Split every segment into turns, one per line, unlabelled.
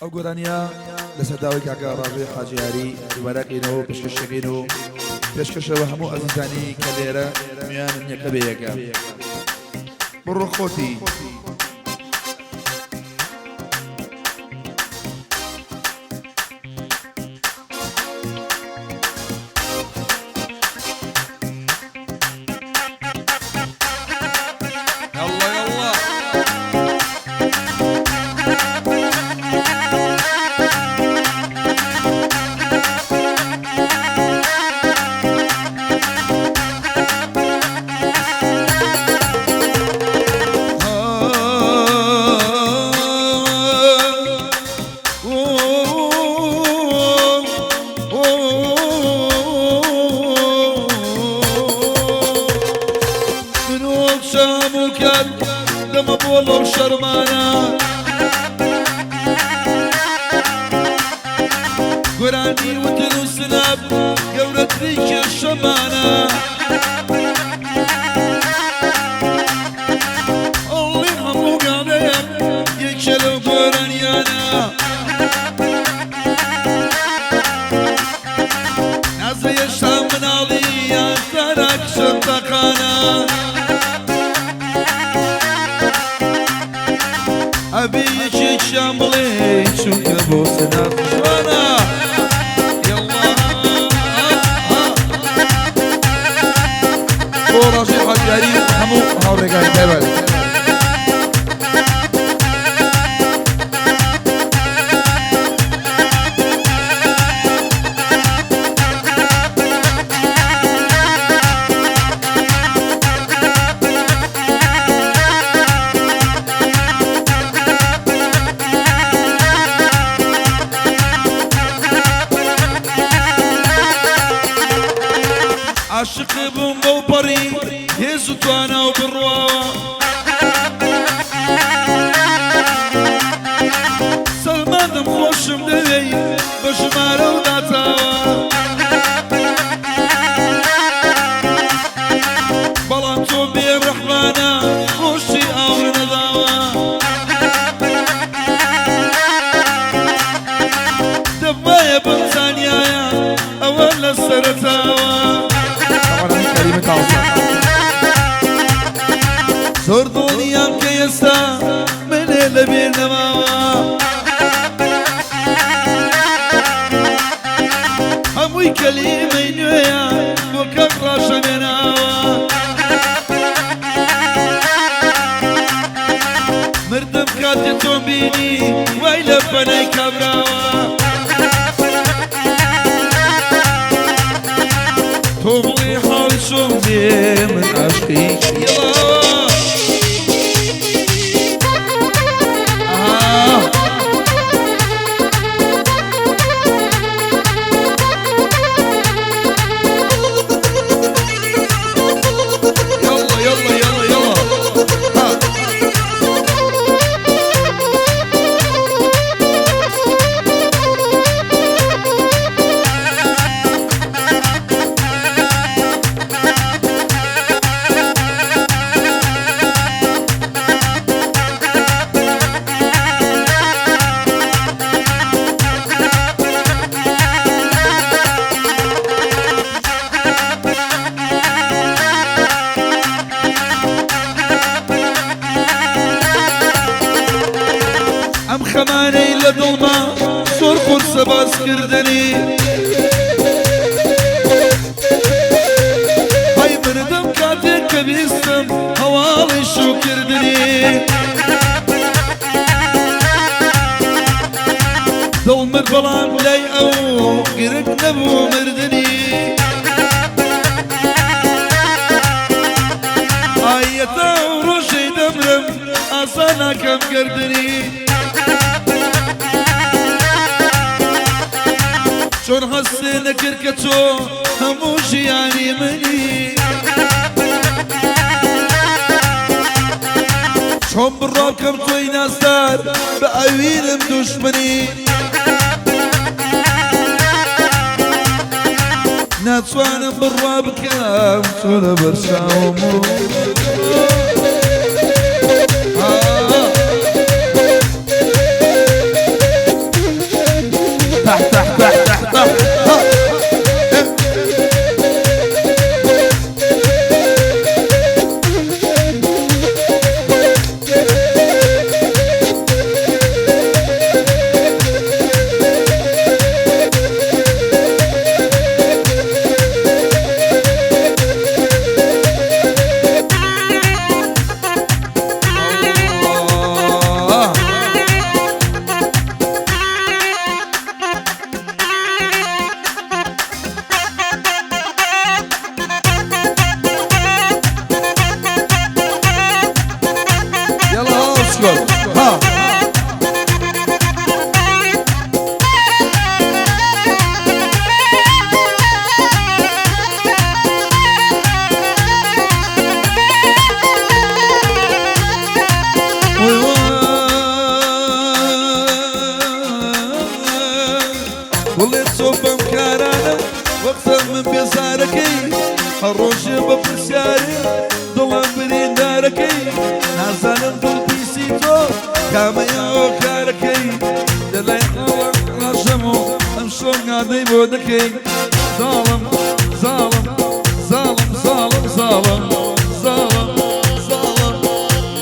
ئەو گۆرانیە لەسەر داوای کاکە ڕاژەی حاجیاری دووبارەکەینەوە و پێشکەشەکەین و پێشکەشەوە هەموو ئەزیزانی کە لێرە میانن یەکە بە یەکە بڕۆ خۆتی لما بولو شرمانا قراني وتنو سناب قولت ريك الشمانا اللي همو قادم يكشلو قرانيانا نازي الشام من عليا ترك شنطقانا أبي شاملي شوك أبو سناب شوانا يلا وراشي حجاري همو هاوريقاي دبل عاشق بوم بوبري هزو توانا وبرواوا سلمان دم خوشم دوي بشمارة وداتاوا بلان تو بيم رحمانا خوشي أور نضاوا دمايا بنسانيايا أولا سرتاوا زور دنيام كيسا من لبير نماوا هموي كلمة نويا وكبرا شمناوا مردم كاتي تومبيني ويلا بناي كبراوا توبلي حال شومي من عشقي يلا خماني لدڵما زۆر قورسە باسکردنی های مردم کاتێک کە بیستم هەواڵی شوکردنی دڵمت بەڵام لای ئەو گرنگ نەبوو مردنی ئایەتە ڕۆژەی دەمرم ئاسان ناکەم گردنی چون حسي نكركتو همو جياني مني شون بالراب كم توي ناس دار بأويلم دشمني ناتوانم بالراب كم تولا برشاومو مشكور ها والله تصوب مكانانا وقت من بيزاركي الروج ببرسياري ضلان برين داركي نازل دول بيسيتو كاما يو كاركي دلاي الله نجمو امشو قاضي بودكي ظالم ظالم ظالم ظالم ظالم ظالم ظالم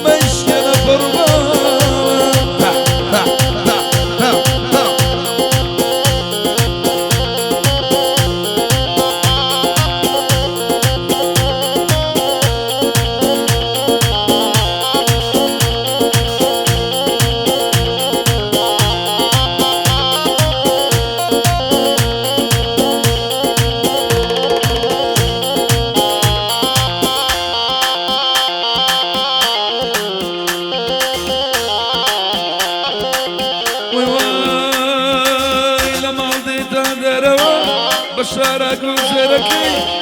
مشكلة فرمان بشارك وزركي